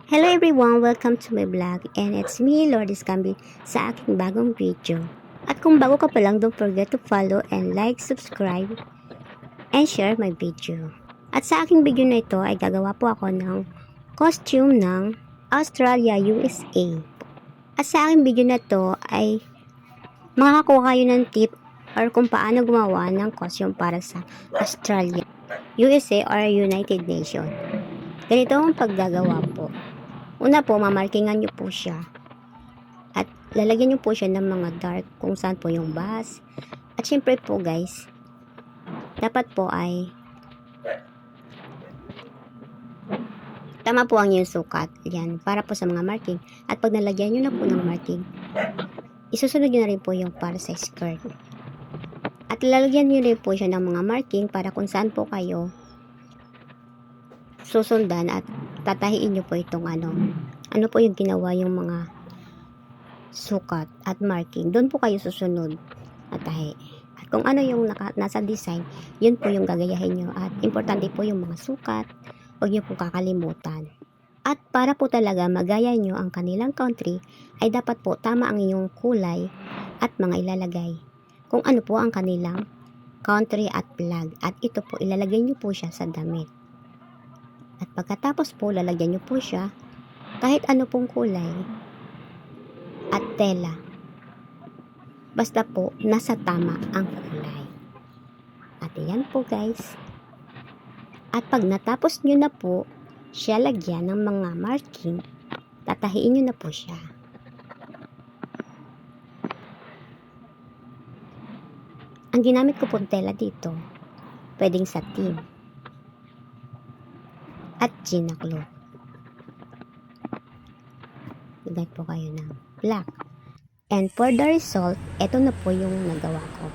Hello everyone! Welcome to my vlog and it's me, Lourdes Cambi, sa aking bagong video. At kung bago ka pa lang, don't forget to follow and like, subscribe, and share my video. At sa aking video na ito ay gagawa po ako ng costume ng Australia, USA. At sa aking video na ito ay makakakuha kayo ng tip or kung paano gumawa ng costume para sa Australia, USA or United Nations. Ganito ang paggagawa po. Una po, mamarkingan nyo po siya. At lalagyan nyo po siya ng mga dark kung saan po yung bus. At syempre po guys, dapat po ay tama po ang yung sukat. Yan, para po sa mga marking. At pag nalagyan nyo na po ng marking, isusunod nyo na rin po yung para sa skirt. At lalagyan nyo rin po siya ng mga marking para kung saan po kayo susundan at tatahiin nyo po itong ano po yung ginawa yung mga sukat at marking. Doon po kayo susunod at tahi. At kung ano yung nasa design, yun po yung gagayahin nyo. At importante po yung mga sukat, huwag nyo po kakalimutan. At para po talaga magaya nyo ang kanilang country, ay dapat po tama ang inyong kulay at mga ilalagay. Kung ano po ang kanilang country at flag. At ito po, ilalagay nyo po siya sa damit. At pagkatapos po, lalagyan nyo po siya kahit ano pong kulay at tela. Basta po, nasa tama ang kulay. At yan po guys. At pag natapos nyo na po siya lagyan ng mga marking, tatahiin nyo na po siya. Ang ginamit ko pong tela dito, pwedeng satin at ginaklo. Lagay po kayo ng black. And for the result, ito na po yung nagawa ko.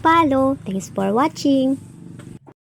Follow. Thanks for watching.